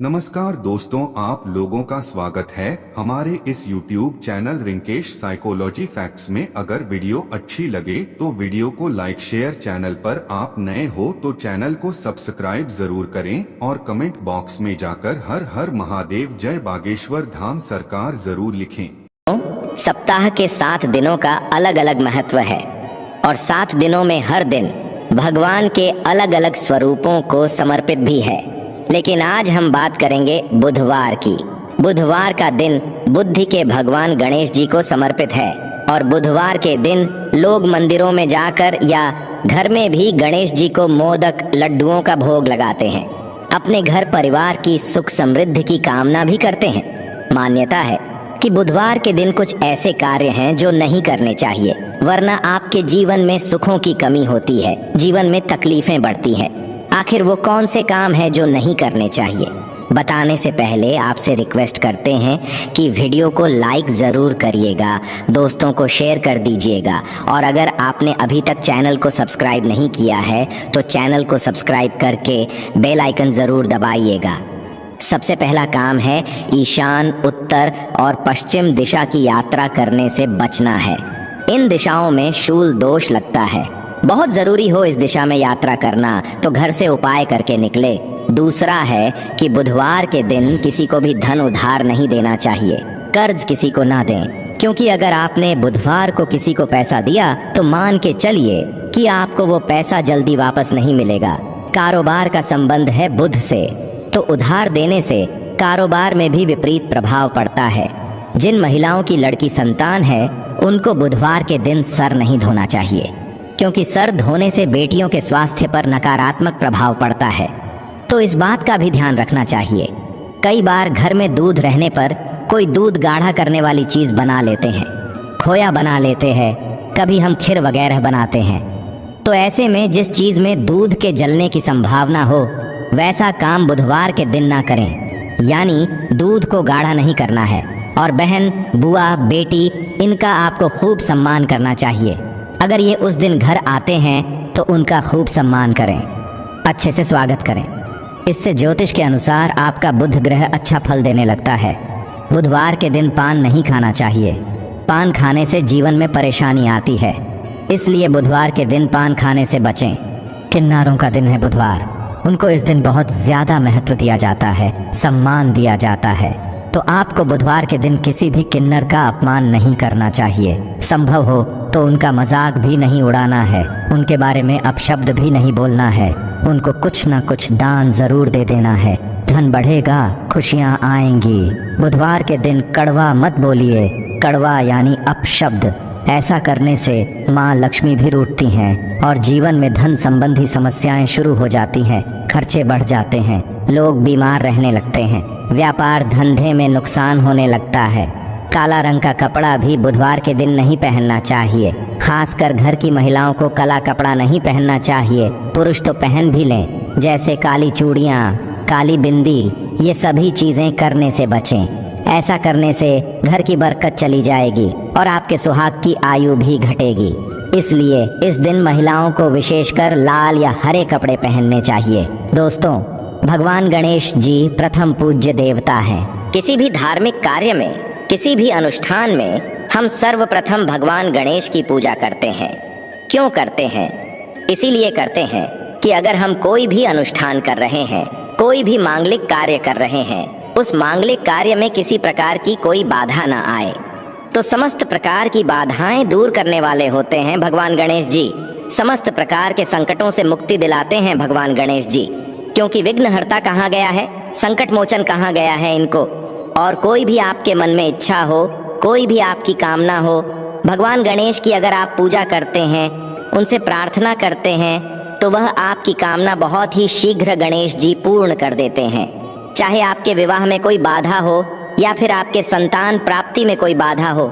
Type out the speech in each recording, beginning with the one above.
नमस्कार दोस्तों, आप लोगों का स्वागत है हमारे इस YouTube channel Rinkesh psychology facts में। अगर वीडियो अच्छी लगे तो वीडियो को लाइक शेयर, चैनल पर आप नए हो तो चैनल को सब्सक्राइब जरूर करें और कमेंट बॉक्स में जाकर हर हर महादेव जय बागेश्वर धाम सरकार जरूर लिखें। सप्ताह के 7 दिनों का अलग अलग महत्व है और 7 दिनों में हर दिन भगवान के अलग अलग स्वरूपों को समर्पित भी है। लेकिन आज हम बात करेंगे बुधवार की। बुधवार का दिन बुद्धि के भगवान गणेश जी को समर्पित है और बुधवार के दिन लोग मंदिरों में जाकर या घर में भी गणेश जी को मोदक लड्डुओं का भोग लगाते हैं। अपने घर परिवार की सुख समृद्धि की कामना भी करते हैं। मान्यता है कि बुधवार के दिन कुछ ऐसे कार्य हैं जो नहीं करने चाहिए, वरना आपके जीवन में सुखों की कमी होती है, जीवन में तकलीफें बढ़ती हैं। आखिर वो कौन से काम है जो नहीं करने चाहिए? बताने से पहले आपसे रिक्वेस्ट करते हैं कि वीडियो को लाइक ज़रूर करिएगा, दोस्तों को शेयर कर दीजिएगा और अगर आपने अभी तक चैनल को सब्सक्राइब नहीं किया है तो चैनल को सब्सक्राइब करके बेल आइकन ज़रूर दबाइएगा। सबसे पहला काम है ईशान, उत्तर और पश्चिम दिशा की यात्रा करने से बचना है। इन दिशाओं में शूल दोष लगता है। बहुत ज़रूरी हो इस दिशा में यात्रा करना तो घर से उपाय करके निकले। दूसरा है कि बुधवार के दिन किसी को भी धन उधार नहीं देना चाहिए, कर्ज किसी को ना दें, क्योंकि अगर आपने बुधवार को किसी को पैसा दिया तो मान के चलिए कि आपको वो पैसा जल्दी वापस नहीं मिलेगा। कारोबार का संबंध है बुध से, तो उधार देने से कारोबार में भी विपरीत प्रभाव पड़ता है। जिन महिलाओं की लड़की संतान है उनको बुधवार के दिन सर नहीं धोना चाहिए, क्योंकि सर धोने से बेटियों के स्वास्थ्य पर नकारात्मक प्रभाव पड़ता है, तो इस बात का भी ध्यान रखना चाहिए। कई बार घर में दूध रहने पर कोई दूध गाढ़ा करने वाली चीज़ बना लेते हैं, खोया बना लेते हैं, कभी हम खीर वगैरह बनाते हैं। तो ऐसे में जिस चीज़ में दूध के जलने की संभावना हो वैसा काम बुधवार के दिन ना करें, यानी दूध को गाढ़ा नहीं करना है। और बहन, बुआ, बेटी, इनका आपको खूब सम्मान करना चाहिए। अगर ये उस दिन घर आते हैं तो उनका खूब सम्मान करें, अच्छे से स्वागत करें। इससे ज्योतिष के अनुसार आपका बुध ग्रह अच्छा फल देने लगता है। बुधवार के दिन पान नहीं खाना चाहिए। पान खाने से जीवन में परेशानी आती है, इसलिए बुधवार के दिन पान खाने से बचें। किन्नारों का दिन है बुधवार, उनको इस दिन बहुत ज़्यादा महत्व दिया जाता है, सम्मान दिया जाता है। तो आपको बुधवार के दिन किसी भी किन्नर का अपमान नहीं करना चाहिए। संभव हो तो उनका मजाक भी नहीं उड़ाना है, उनके बारे में अपशब्द भी नहीं बोलना है। उनको कुछ ना कुछ दान ज़रूर दे देना है। धन बढ़ेगा, खुशियाँ आएंगी। बुधवार के दिन कड़वा मत बोलिए। कड़वा यानी अपशब्द। ऐसा करने से माँ लक्ष्मी भी रूठती हैं और जीवन में धन संबंधी समस्याएं शुरू हो जाती हैं, खर्चे बढ़ जाते हैं, लोग बीमार रहने लगते हैं, व्यापार धंधे में नुकसान होने लगता है। काला रंग का कपड़ा भी बुधवार के दिन नहीं पहनना चाहिए। खासकर घर की महिलाओं को काला कपड़ा नहीं पहनना चाहिए। पुरुष तो पहन भी लें, जैसे काली चूड़ियाँ, काली बिंदी, ये सभी चीज़ें करने से बचें। ऐसा करने से घर की बरकत चली जाएगी और आपके सुहाग की आयु भी घटेगी। इसलिए इस दिन महिलाओं को विशेषकर लाल या हरे कपड़े पहनने चाहिए। दोस्तों, भगवान गणेश जी प्रथम पूज्य देवता हैं। किसी भी धार्मिक कार्य में, किसी भी अनुष्ठान में हम सर्वप्रथम भगवान गणेश की पूजा करते हैं। क्यों करते हैं? इसीलिए करते हैं कि अगर हम कोई भी अनुष्ठान कर रहे हैं, कोई भी मांगलिक कार्य कर रहे हैं, उस मांगलिक कार्य में किसी प्रकार की कोई बाधा ना आए। तो समस्त प्रकार की बाधाएं दूर करने वाले होते हैं भगवान गणेश जी। समस्त प्रकार के संकटों से मुक्ति दिलाते हैं भगवान गणेश जी, क्योंकि विघ्नहर्ता कहाँ गया है, संकट मोचन कहाँ गया है इनको। और कोई भी आपके मन में इच्छा हो, कोई भी आपकी कामना हो, भगवान गणेश की अगर आप पूजा करते हैं, उनसे प्रार्थना करते हैं, तो वह आपकी कामना बहुत ही शीघ्र गणेश जी पूर्ण कर देते हैं। चाहे आपके विवाह में कोई बाधा हो या फिर आपके संतान प्राप्ति में कोई बाधा हो,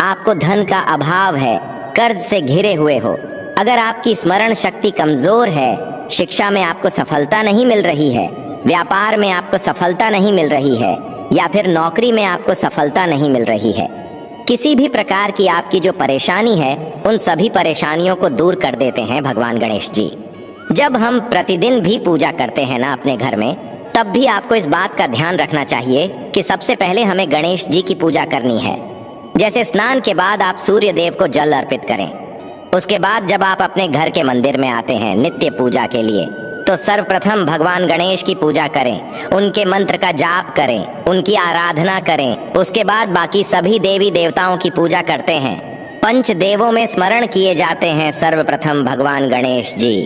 आपको धन का अभाव है, कर्ज से घिरे हुए हो, अगर आपकी स्मरण शक्ति कमजोर है, शिक्षा में आपको सफलता नहीं मिल रही है, व्यापार में आपको सफलता नहीं मिल रही है या फिर नौकरी में आपको सफलता नहीं मिल रही है, किसी भी प्रकार की आपकी जो परेशानी है, उन सभी परेशानियों को दूर कर देते हैं भगवान गणेश जी। जब हम प्रतिदिन भी पूजा करते हैं ना अपने घर में, तब भी आपको इस बात का ध्यान रखना चाहिए कि सबसे पहले हमें गणेश जी की पूजा करनी है। जैसे स्नान के बाद आप सूर्य देव को जल अर्पित करें, उसके बाद जब आप अपने घर के मंदिर में आते हैं नित्य पूजा के लिए, तो सर्वप्रथम भगवान गणेश की पूजा करें, उनके मंत्र का जाप करें, उनकी आराधना करें। उसके बाद बाकी सभी देवी देवताओं की पूजा करते हैं। पंच देवों में स्मरण किए जाते हैं सर्वप्रथम भगवान गणेश जी।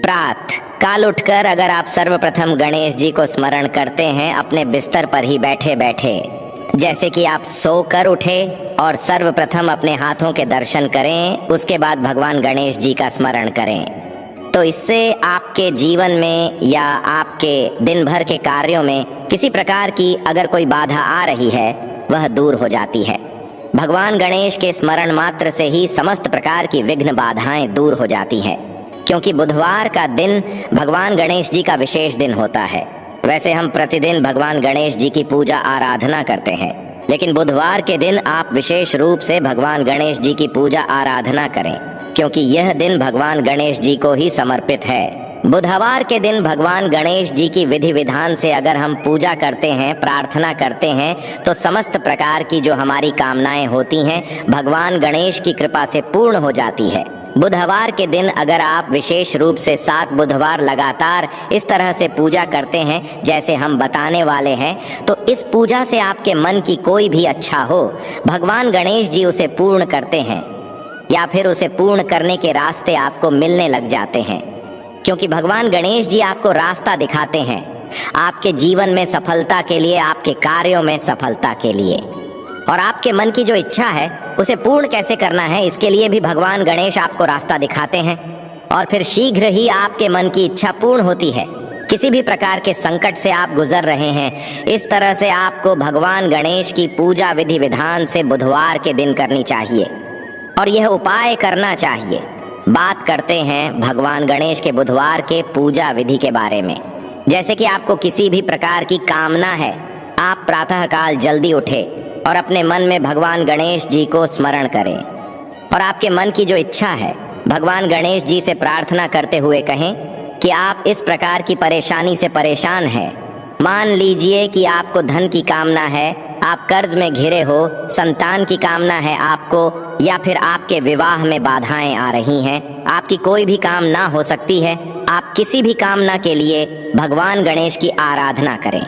प्रातः काल उठकर अगर आप सर्वप्रथम गणेश जी को स्मरण करते हैं अपने बिस्तर पर ही बैठे बैठे, जैसे कि आप सोकर उठे और सर्वप्रथम अपने हाथों के दर्शन करें, उसके बाद भगवान गणेश जी का स्मरण करें, तो इससे आपके जीवन में या आपके दिन भर के कार्यों में किसी प्रकार की अगर कोई बाधा आ रही है वह दूर हो जाती है। भगवान गणेश के स्मरण मात्र से ही समस्त प्रकार की विघ्न बाधाएं दूर हो जाती हैं, क्योंकि बुधवार का दिन भगवान गणेश जी का विशेष दिन होता है। वैसे हम प्रतिदिन भगवान गणेश जी की पूजा आराधना करते हैं, लेकिन बुधवार के दिन आप विशेष रूप से भगवान गणेश जी की पूजा आराधना करें, क्योंकि यह दिन भगवान गणेश जी को ही समर्पित है। बुधवार के दिन भगवान गणेश जी की विधि विधान से अगर हम पूजा करते हैं, प्रार्थना करते हैं, तो समस्त प्रकार की जो हमारी कामनाएं होती हैं भगवान गणेश की कृपा से पूर्ण हो जाती है। बुधवार के दिन अगर आप विशेष रूप से 7 बुधवार लगातार इस तरह से पूजा करते हैं जैसे हम बताने वाले हैं, तो इस पूजा से आपके मन की कोई भी अच्छा हो, भगवान गणेश जी उसे पूर्ण करते हैं, या फिर उसे पूर्ण करने के रास्ते आपको मिलने लग जाते हैं, क्योंकि भगवान गणेश जी आपको रास्ता दिखाते हैं आपके जीवन में सफलता के लिए, आपके कार्यों में सफलता के लिए। और आपके मन की जो इच्छा है उसे पूर्ण कैसे करना है, इसके लिए भी भगवान गणेश आपको रास्ता दिखाते हैं, और फिर शीघ्र ही आपके मन की इच्छा पूर्ण होती है। किसी भी प्रकार के संकट से आप गुजर रहे हैं, इस तरह से आपको भगवान गणेश की पूजा विधि विधान से बुधवार के दिन करनी चाहिए, और यह उपाय करना चाहिए। बात करते हैं भगवान गणेश के बुधवार के पूजा विधि के बारे में। जैसे कि आपको किसी भी प्रकार की कामना है, आप प्रातःकाल जल्दी उठे और अपने मन में भगवान गणेश जी को स्मरण करें, और आपके मन की जो इच्छा है भगवान गणेश जी से प्रार्थना करते हुए कहें कि आप इस प्रकार की परेशानी से परेशान हैं। मान लीजिए कि आपको धन की कामना है, आप कर्ज में घिरे हो, संतान की कामना है आपको, या फिर आपके विवाह में बाधाएं आ रही हैं, आपकी कोई भी काम ना हो सकती है। आप किसी भी कामना के लिए भगवान गणेश की आराधना करें।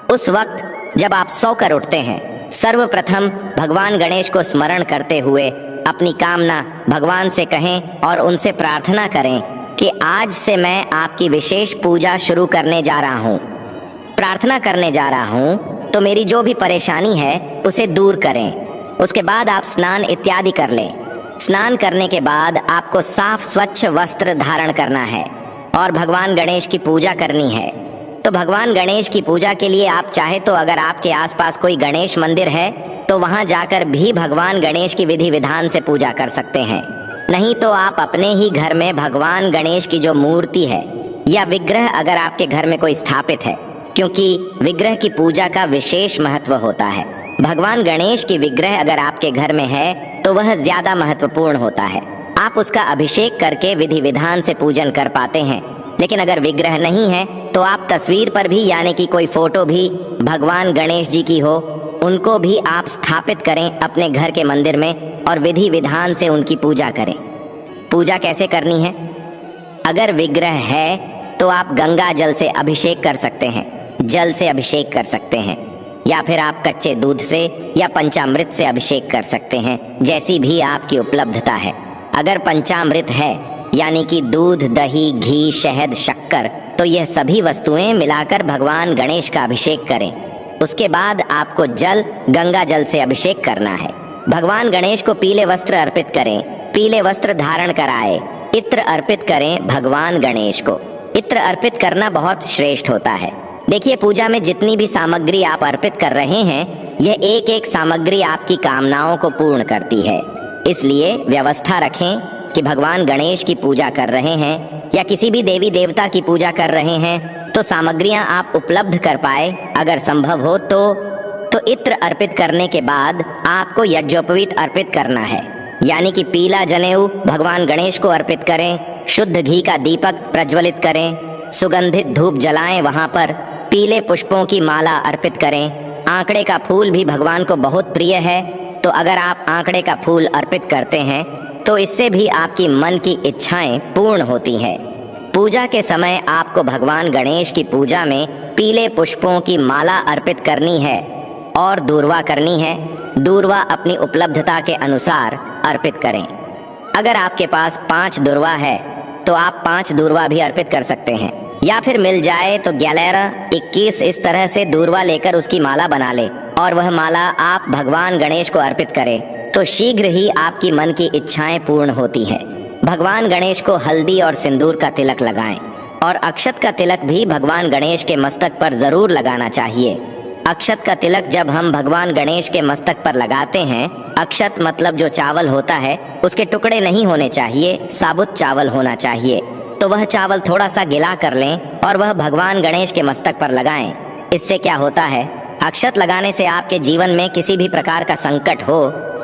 उस वक्त जब आप सोकर उठते हैं, सर्वप्रथम भगवान गणेश को स्मरण करते हुए अपनी कामना भगवान से कहें और उनसे प्रार्थना करें कि आज से मैं आपकी विशेष पूजा शुरू करने जा रहा हूँ, प्रार्थना करने जा रहा हूँ, तो मेरी जो भी परेशानी है उसे दूर करें। उसके बाद आप स्नान इत्यादि कर लें। स्नान करने के बाद आपको साफ स्वच्छ वस्त्र धारण करना है और भगवान गणेश की पूजा करनी है। तो भगवान गणेश की पूजा के लिए आप चाहे तो अगर आपके आसपास कोई गणेश मंदिर है तो वहां जाकर भी भगवान गणेश की विधि विधान से पूजा कर सकते हैं। नहीं तो आप अपने ही घर में भगवान गणेश की जो मूर्ति है या विग्रह अगर आपके घर में कोई स्थापित है, क्योंकि विग्रह की पूजा का विशेष महत्व होता है। भगवान गणेश की विग्रह अगर आपके घर में है तो वह ज्यादा महत्वपूर्ण होता है। आप उसका अभिषेक करके विधि विधान से पूजन कर पाते हैं। लेकिन अगर विग्रह नहीं है तो आप तस्वीर पर भी, यानी कि कोई फोटो भी भगवान गणेश जी की हो, उनको भी आप स्थापित करें अपने घर के मंदिर में और विधि विधान से उनकी पूजा करें। पूजा कैसे करनी है? अगर विग्रह है तो आप गंगा जल से अभिषेक कर सकते हैं, जल से अभिषेक कर सकते हैं, या फिर आप कच्चे दूध से या पंचामृत से अभिषेक कर सकते हैं, जैसी भी आपकी उपलब्धता है। अगर पंचामृत है यानी कि दूध, दही, घी, शहद, शक्कर, तो यह सभी वस्तुएं मिलाकर भगवान गणेश का अभिषेक करें। उसके बाद आपको जल, गंगा जल से अभिषेक करना है। भगवान गणेश को पीले वस्त्र अर्पित करें, पीले वस्त्र धारण कराए, इत्र अर्पित करें भगवान गणेश को। इत्र अर्पित करना बहुत श्रेष्ठ होता है। देखिए, पूजा में जितनी भी सामग्री आप अर्पित कर रहे हैं, यह एक एक सामग्री आपकी कामनाओं को पूर्ण करती है। इसलिए व्यवस्था रखें कि भगवान गणेश की पूजा कर रहे हैं या किसी भी देवी देवता की पूजा कर रहे हैं तो सामग्रियां आप उपलब्ध कर पाए। अगर संभव हो तो इत्र अर्पित करने के बाद आपको यज्ञोपवीत अर्पित करना है, यानी कि पीला जनेऊ भगवान गणेश को अर्पित करें, शुद्ध घी का दीपक प्रज्वलित करें, सुगंधित धूप जलाएं, वहां पर पीले पुष्पों की माला अर्पित करें। आंकड़े का फूल भी भगवान को बहुत प्रिय है, तो अगर आप आंकड़े का फूल अर्पित करते हैं तो इससे भी आपकी मन की इच्छाएं पूर्ण होती हैं। पूजा के समय आपको भगवान गणेश की पूजा में पीले पुष्पों की माला अर्पित करनी है और दूर्वा करनी है। दूर्वा अपनी उपलब्धता के अनुसार अर्पित करें। अगर आपके पास 5 दूर्वा है तो आप 5 दूर्वा भी अर्पित कर सकते हैं, या फिर मिल जाए तो 11, 21 इस तरह से दूर्वा लेकर उसकी माला बना ले और वह माला आप भगवान गणेश को अर्पित करें तो शीघ्र ही आपकी मन की इच्छाएं पूर्ण होती है। भगवान गणेश को हल्दी और सिंदूर का तिलक लगाएं और अक्षत का तिलक भी भगवान गणेश के मस्तक पर जरूर लगाना चाहिए। अक्षत का तिलक जब हम भगवान गणेश के मस्तक पर लगाते हैं, अक्षत मतलब जो चावल होता है उसके टुकड़े नहीं होने चाहिए, साबुत चावल होना चाहिए। तो वह चावल थोड़ा सा गिला कर लें और वह भगवान गणेश के मस्तक पर लगाएं। इससे क्या होता है, अक्षत लगाने से आपके जीवन में किसी भी प्रकार का संकट हो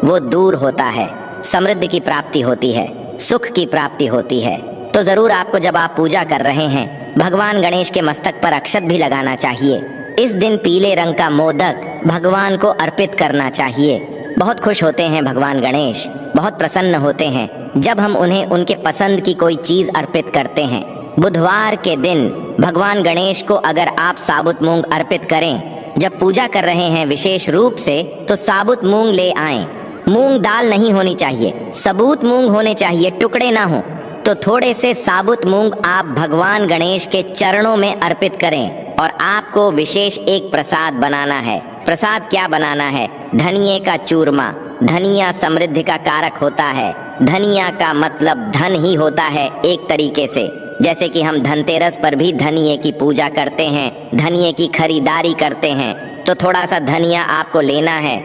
वो दूर होता है, समृद्धि की प्राप्ति होती है, सुख की प्राप्ति होती है। तो जरूर आपको जब आप पूजा कर रहे हैं भगवान गणेश के मस्तक पर अक्षत भी लगाना चाहिए। इस दिन पीले रंग का मोदक भगवान को अर्पित करना चाहिए। बहुत खुश होते हैं भगवान गणेश, बहुत प्रसन्न होते हैं जब हम उन्हें उनके पसंद की कोई चीज अर्पित करते हैं। बुधवार के दिन भगवान गणेश को अगर आप साबुत मूंग अर्पित करें, जब पूजा कर रहे हैं विशेष रूप से, तो साबुत मूंग ले आएं। मूंग दाल नहीं होनी चाहिए, सबूत मूंग होने चाहिए, टुकड़े ना हो। तो थोड़े से साबुत मूंग आप भगवान गणेश के चरणों में अर्पित करें और आपको विशेष एक प्रसाद बनाना है। प्रसाद क्या बनाना है? धनिये का चूरमा। धनिया समृद्धि का कारक होता है। धनिया का मतलब धन ही होता है एक तरीके से। जैसे कि हम धनतेरस पर भी धनिये की पूजा करते हैं, धनिये की खरीदारी करते हैं। तो थोड़ा सा धनिया आपको लेना है,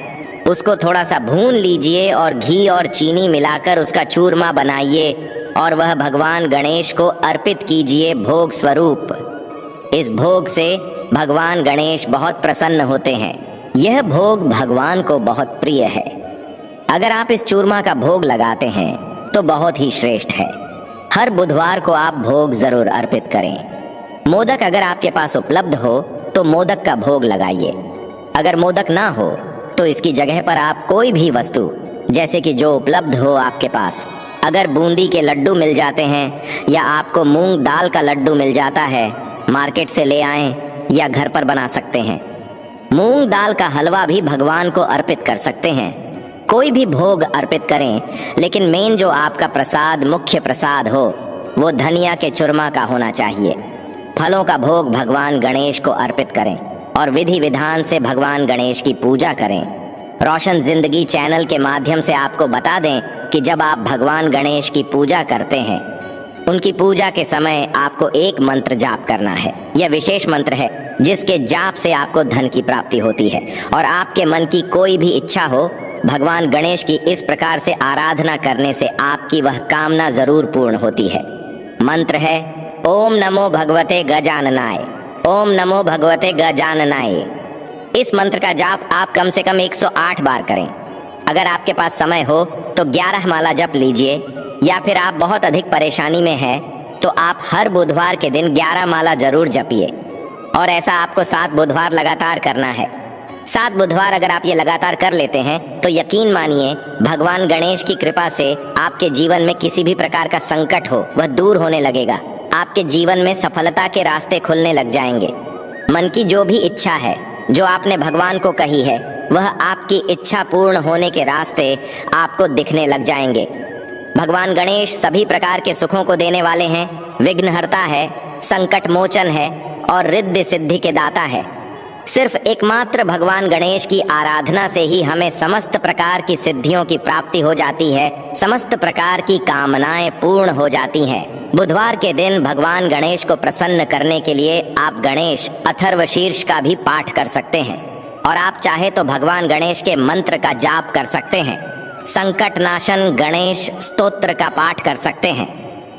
उसको थोड़ा सा भून लीजिए और घी और चीनी मिलाकर उसका चूरमा बनाइए और वह भगवान गणेश को अर्पित कीजिए भोग स्वरूप। इस भोग से भगवान गणेश बहुत प्रसन्न होते हैं। यह भोग भगवान को बहुत प्रिय है। अगर आप इस चूरमा का भोग लगाते हैं तो बहुत ही श्रेष्ठ है। हर बुधवार को आप भोग जरूर अर्पित करें। मोदक अगर आपके पास उपलब्ध हो तो मोदक का भोग लगाइए। अगर मोदक ना हो तो इसकी जगह पर आप कोई भी वस्तु, जैसे कि जो उपलब्ध हो आपके पास, अगर बूंदी के लड्डू मिल जाते हैं या आपको मूंग दाल का लड्डू मिल जाता है, मार्केट से ले आएं या घर पर बना सकते हैं। मूंग दाल का हलवा भी भगवान को अर्पित कर सकते हैं। कोई भी भोग अर्पित करें, लेकिन मेन जो आपका प्रसाद, मुख्य प्रसाद हो, वो धनिया के चूरमा का होना चाहिए। फलों का भोग भगवान गणेश को अर्पित करें और विधि विधान से भगवान गणेश की पूजा करें। रोशन जिंदगी चैनल के माध्यम से आपको बता दें कि जब आप भगवान गणेश की पूजा करते हैं, उनकी पूजा के समय आपको एक मंत्र जाप करना है। यह विशेष मंत्र है जिसके जाप से आपको धन की प्राप्ति होती है और आपके मन की कोई भी इच्छा हो, भगवान गणेश की इस प्रकार से आराधना करने से आपकी वह कामना जरूर पूर्ण होती है। मंत्र है ओम नमो भगवते गजाननाय, ओम नमो भगवते गजाननाय। इस मंत्र का जाप आप कम से कम 108 बार करें। अगर आपके पास समय हो तो 11 माला जप लीजिए, या फिर आप बहुत अधिक परेशानी में हैं तो आप हर बुधवार के दिन 11 माला जरूर जपिए और ऐसा आपको 7 बुधवार लगातार करना है। 7 बुधवार अगर आप ये लगातार कर लेते हैं तो यकीन मानिए भगवान गणेश की कृपा से आपके जीवन में किसी भी प्रकार का संकट हो वह दूर होने लगेगा। आपके जीवन में सफलता के रास्ते खुलने लग जाएंगे। मन की जो भी इच्छा है, जो आपने भगवान को कही है, वह आपकी इच्छा पूर्ण होने के रास्ते आपको दिखने लग जाएंगे। भगवान गणेश सभी प्रकार के सुखों को देने वाले हैं, विघ्नहर्ता है, संकट मोचन है और रिद्धि सिद्धि के दाता है। सिर्फ एकमात्र भगवान गणेश की आराधना से ही हमें समस्त प्रकार की सिद्धियों की प्राप्ति हो जाती है, समस्त प्रकार की कामनाएं पूर्ण हो जाती हैं। बुधवार के दिन भगवान गणेश को प्रसन्न करने के लिए आप गणेश अथर्वशीर्ष का भी पाठ कर सकते हैं और आप चाहे तो भगवान गणेश के मंत्र का जाप कर सकते हैं। संकट नाशन गणेश स्तोत्र का पाठ कर सकते हैं।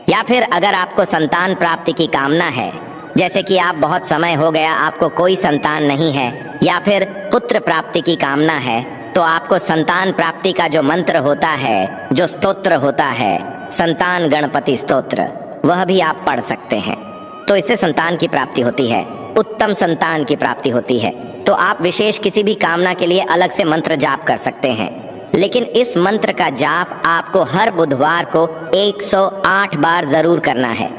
या फिर अगर आपको संतान प्राप्ति की कामना है, जैसे कि आप बहुत समय हो गया आपको कोई संतान नहीं है, या फिर पुत्र प्राप्ति की कामना है, तो आपको संतान प्राप्ति का जो मंत्र होता है, जो स्तोत्र होता है, संतान गणपति स्तोत्र, वह भी आप पढ़ सकते हैं। तो इससे संतान की प्राप्ति होती है। उत्तम संतान की प्राप्ति होती है। तो आप विशेष किसी भी कामना के लिए अलग से मंत्र जाप कर सकते हैं, लेकिन इस मंत्र का जाप आपको हर बुधवार को 108 बार जरूर करना है।